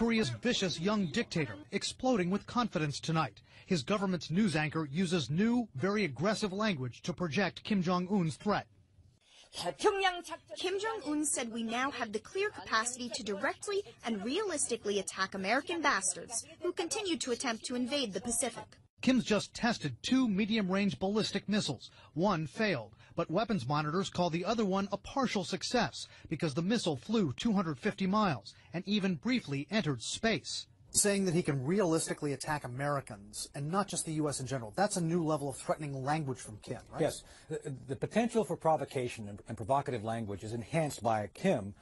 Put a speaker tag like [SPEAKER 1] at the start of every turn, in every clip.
[SPEAKER 1] Korea's vicious young dictator, exploding with confidence tonight. His government's news anchor uses new, very aggressive language to project Kim Jong-un's threat.
[SPEAKER 2] Kim Jong-un said we now have the clear capacity to directly and realistically attack American bastards who continue to attempt to invade the Pacific.
[SPEAKER 1] Kim's just tested 2 medium-range ballistic missiles. One failed, but weapons monitors call the other one a partial success because the missile flew 250 miles and even briefly entered space.
[SPEAKER 3] Saying that he can realistically attack Americans and not just the U.S. in general, that's a new level of threatening language from Kim, right?
[SPEAKER 4] Yes. The potential for provocation and provocative language is enhanced by Kim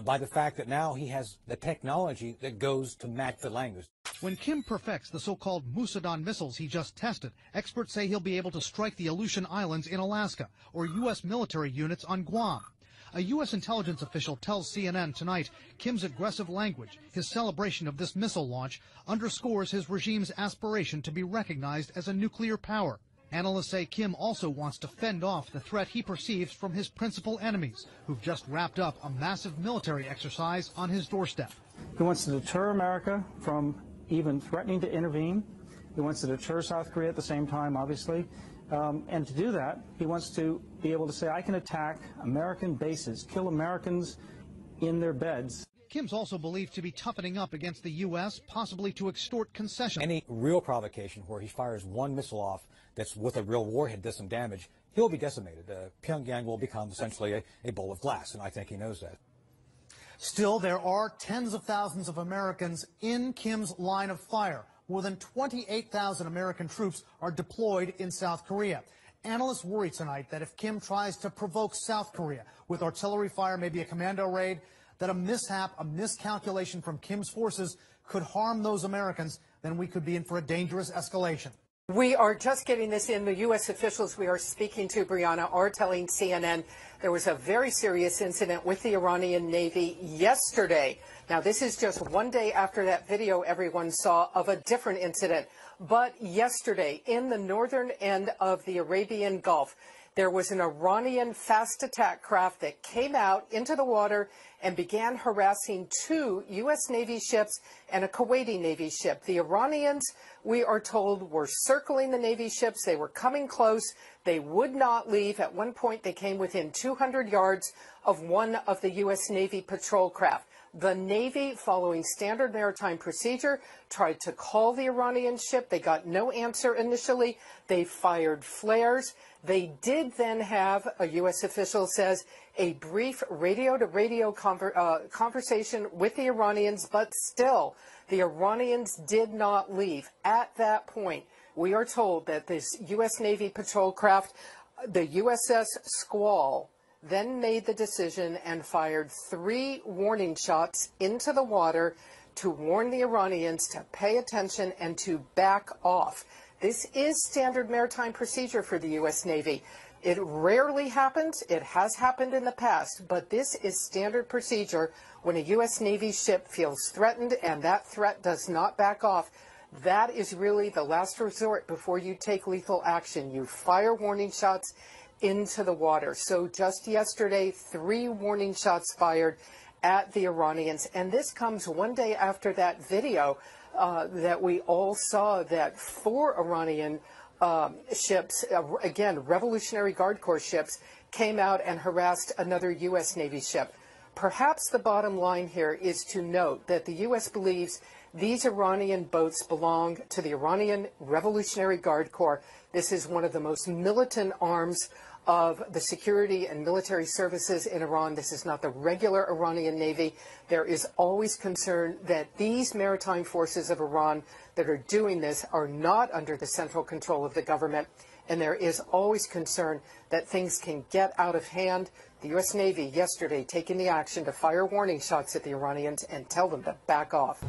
[SPEAKER 4] by the fact that now he has the technology that goes to match the language.
[SPEAKER 1] When Kim perfects the so-called Musadon missiles he just tested, experts say he'll be able to strike the Aleutian Islands in Alaska or U.S. military units on Guam. A U.S. intelligence official tells CNN tonight Kim's aggressive language, his celebration of this missile launch, underscores his regime's aspiration to be recognized as a nuclear power. Analysts say Kim also wants to fend off the threat he perceives from his principal enemies, who've just wrapped up a massive military exercise on his doorstep.
[SPEAKER 5] He wants to deter America from even threatening to intervene. He wants to deter South Korea at the same time, obviously. And to do that, he wants to be able to say, I can attack American bases, kill Americans in their beds.
[SPEAKER 1] Kim's also believed to be toughening up against the U.S., possibly to extort concessions.
[SPEAKER 4] Any real provocation where he fires one missile off that's with a real warhead does some damage, he'll be decimated. Pyongyang will become essentially a bowl of glass, and I think he knows that.
[SPEAKER 3] Still, there are tens of thousands of Americans in Kim's line of fire. More than 28,000 American troops are deployed in South Korea. Analysts worry tonight that if Kim tries to provoke South Korea with artillery fire, maybe a commando raid, that a mishap, a miscalculation from Kim's forces could harm those Americans, then we could be in for a dangerous escalation.
[SPEAKER 6] We are just getting this in. The U.S. officials we are speaking to, Brianna, are telling CNN there was a very serious incident with the Iranian Navy yesterday. Now, this is just one day after that video everyone saw of a different incident. But yesterday, in the northern end of the Arabian Gulf, there was an Iranian fast attack craft that came out into the water and began harassing 2 U.S. Navy ships and a Kuwaiti Navy ship. The Iranians, we are told, were circling the Navy ships. They were coming close. They would not leave. At one point, they came within 200 yards of one of the U.S. Navy patrol craft. The Navy, following standard maritime procedure, tried to call the Iranian ship. They got no answer initially. They fired flares. They did then have, a U.S. official says, a brief radio-to-radio conversation with the Iranians, but still, the Iranians did not leave. At that point, we are told that this U.S. Navy patrol craft, the USS Squall, then made the decision and fired 3 warning shots into the water to warn the Iranians to pay attention and to back off. This is standard maritime procedure for the U.S. Navy. It rarely happens. It has happened in the past, but this is standard procedure when a U.S. Navy ship feels threatened and that threat does not back off. That is really the last resort before you take lethal action. You fire warning shots into the water. So just yesterday, 3 warning shots fired at the Iranians. And this comes one day after that video that we all saw that 4 Iranian ships, again, Revolutionary Guard Corps ships, came out and harassed another U.S. Navy ship. Perhaps the bottom line here is to note that the U.S. believes these Iranian boats belong to the Iranian Revolutionary Guard Corps. This is one of the most militant arms of the security and military services in Iran. This is not the regular Iranian Navy. There is always concern that these maritime forces of Iran that are doing this are not under the central control of the government, and there is always concern that things can get out of hand. The U.S. Navy yesterday taking the action to fire warning shots at the Iranians and tell them to back off.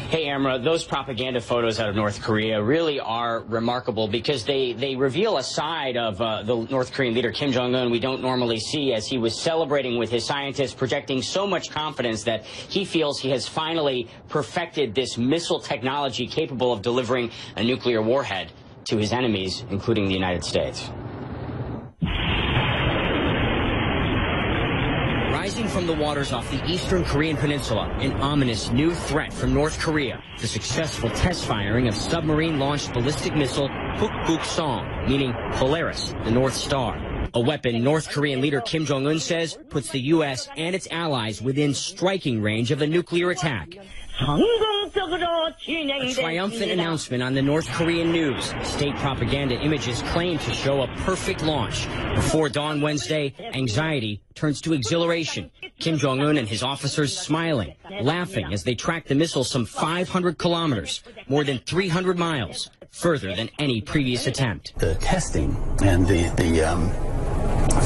[SPEAKER 7] Hey, Amra, those propaganda photos out of North Korea really are remarkable because they reveal a side of the North Korean leader Kim Jong-un we don't normally see, as he was celebrating with his scientists, projecting so much confidence that he feels he has finally perfected this missile technology capable of delivering a nuclear warhead to his enemies, including the United States. Rising from the waters off the eastern Korean peninsula, an ominous new threat from North Korea. The successful test firing of submarine-launched ballistic missile Hukbuk-song, meaning Polaris, the North Star. A weapon North Korean leader Kim Jong-un says puts the U.S. and its allies within striking range of a nuclear attack. A triumphant announcement on the North Korean news. State propaganda images claim to show a perfect launch. Before dawn Wednesday, anxiety turns to exhilaration. Kim Jong-un and his officers smiling, laughing as they track the missile some 500 kilometers, more than 300 miles, further than any previous attempt.
[SPEAKER 8] The testing and the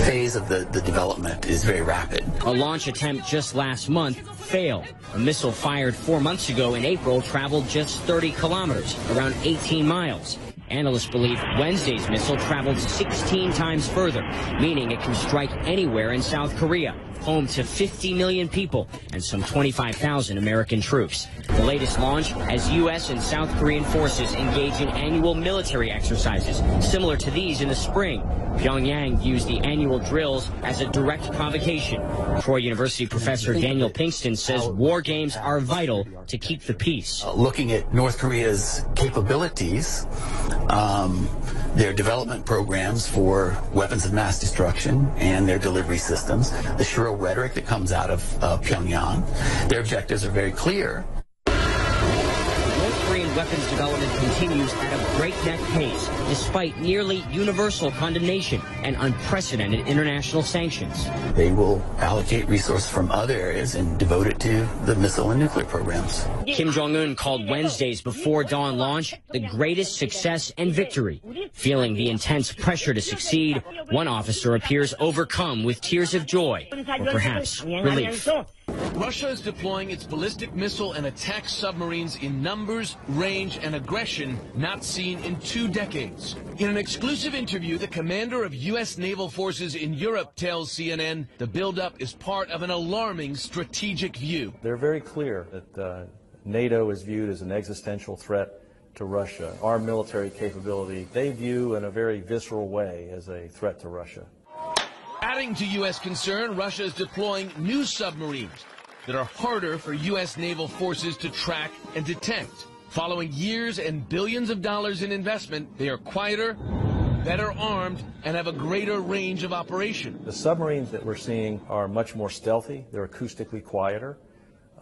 [SPEAKER 8] phase of the development is very rapid.
[SPEAKER 7] A launch attempt just last month failed. A missile fired 4 months ago in April traveled just 30 kilometers, around 18 miles. Analysts believe Wednesday's missile traveled 16 times further, meaning it can strike anywhere in South Korea, home to 50 million people and some 25,000 American troops. The latest launch as U.S. and South Korean forces engage in annual military exercises, similar to these in the spring. Pyongyang used the annual drills as a direct provocation. Troy University professor Daniel Pinkston says war games are vital to keep the peace.
[SPEAKER 8] Looking at North Korea's capabilities, their development programs for weapons of mass destruction and their delivery systems, the shrill rhetoric that comes out of Pyongyang, their objectives are very clear.
[SPEAKER 7] North Korean weapons development continues at a breakneck pace, despite nearly universal condemnation and unprecedented international sanctions.
[SPEAKER 8] They will allocate resources from other areas and devote it to the missile and nuclear programs.
[SPEAKER 7] Kim Jong-un called Wednesday's before dawn launch the greatest success and victory. Feeling the intense pressure to succeed, one officer appears overcome with tears of joy, or perhaps relief.
[SPEAKER 9] Russia is deploying its ballistic missile and attack submarines in numbers, range, and aggression not seen in 2 decades. In an exclusive interview, the commander of U.S. naval forces in Europe tells CNN the buildup is part of an alarming strategic view.
[SPEAKER 10] They're very clear that NATO is viewed as an existential threat to Russia. Our military capability, they view in a very visceral way as a threat to Russia.
[SPEAKER 9] Adding to U.S. concern, Russia is deploying new submarines that are harder for U.S. naval forces to track and detect. Following years and billions of dollars in investment, they are quieter, better armed, and have a greater range of operation.
[SPEAKER 10] The submarines that we're seeing are much more stealthy. They're acoustically quieter.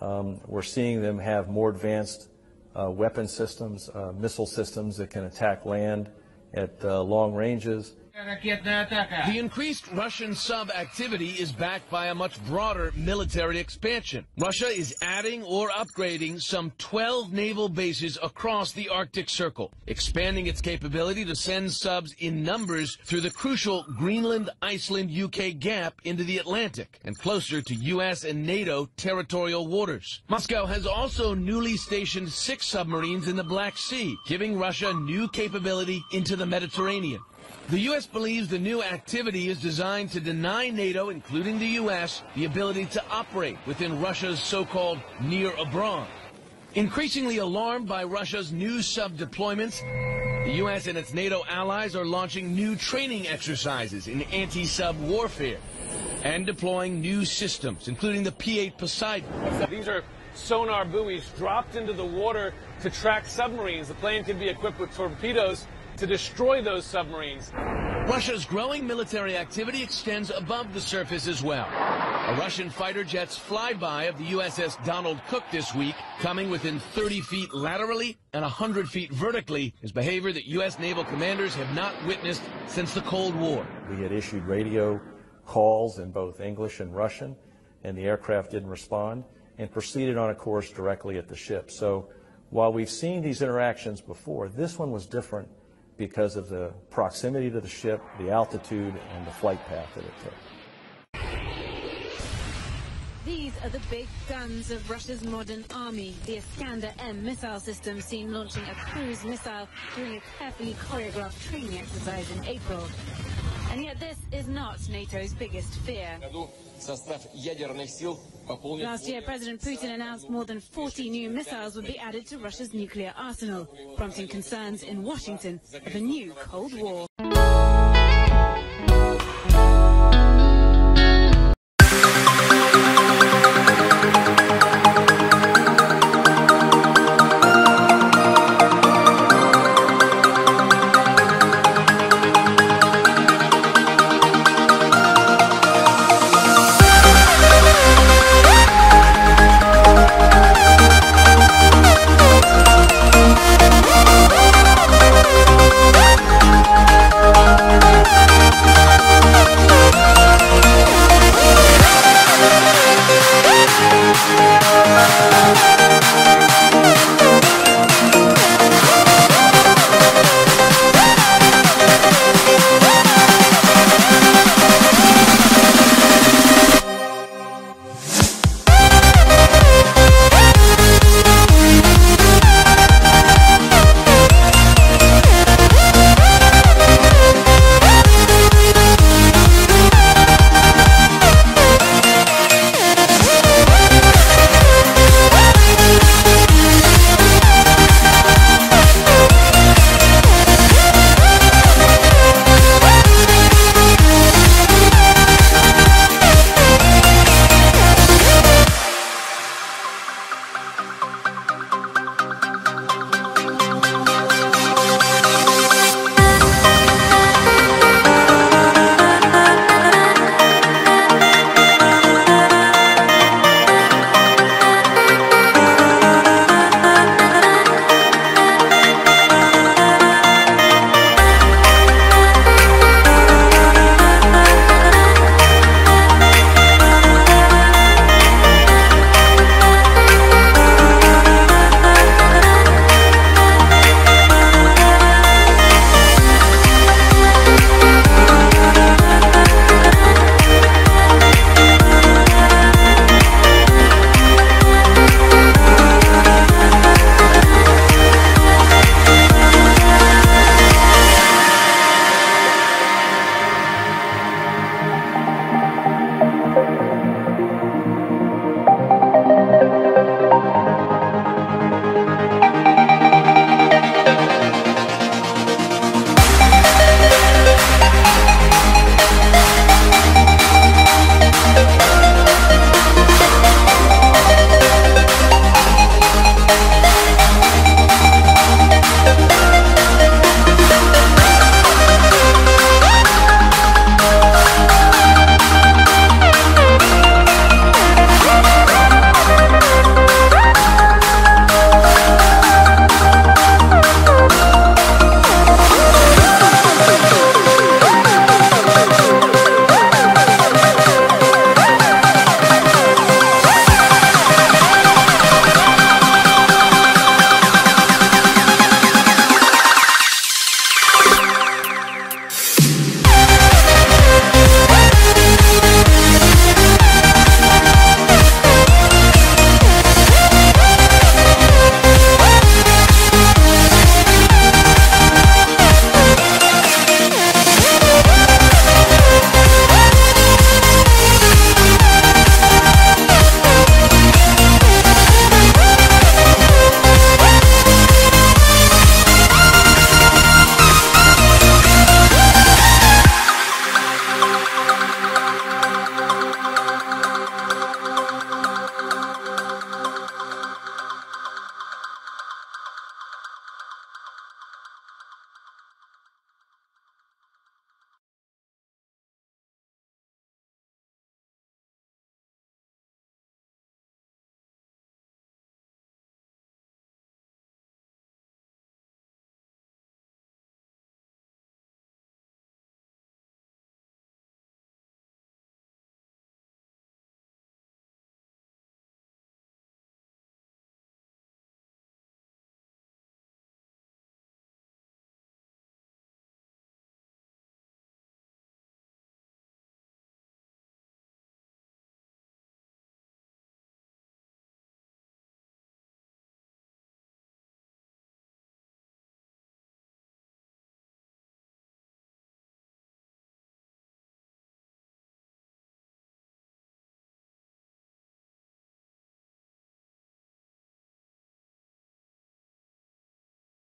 [SPEAKER 10] We're seeing them have more advanced weapon systems, missile systems that can attack land at long ranges.
[SPEAKER 9] The increased Russian sub-activity is backed by a much broader military expansion. Russia is adding or upgrading some 12 naval bases across the Arctic Circle, expanding its capability to send subs in numbers through the crucial Greenland-Iceland-UK gap into the Atlantic and closer to U.S. and NATO territorial waters. Moscow has also newly stationed 6 submarines in the Black Sea, giving Russia new capability into the Mediterranean. The U.S. believes the new activity is designed to deny NATO, including the U.S., the ability to operate within Russia's so-called near abroad. Increasingly alarmed by Russia's new sub-deployments, the U.S. and its NATO allies are launching new training exercises in anti-sub warfare and deploying new systems, including the P-8 Poseidon.
[SPEAKER 11] These are sonar buoys dropped into the water to track submarines. The plane can be equipped with torpedoes to destroy those submarines.
[SPEAKER 9] Russia's growing military activity extends above the surface as well. A Russian fighter jet's flyby of the USS Donald Cook this week, coming within 30 feet laterally and 100 feet vertically, is behavior that U.S. naval commanders have not witnessed since the Cold War.
[SPEAKER 10] We had issued radio calls in both English and Russian, and the aircraft didn't respond and proceeded on a course directly at the ship. So while we've seen these interactions before, this one was different because of the proximity to the ship, the altitude, and the flight path that it took.
[SPEAKER 12] These are the big guns of Russia's modern army. The Iskander-M missile system seen launching a cruise missile during a carefully choreographed training exercise in April. And yet this is not NATO's biggest fear. Last year, President Putin announced more than 40 new missiles would be added to Russia's nuclear arsenal, prompting concerns in Washington of a new Cold War.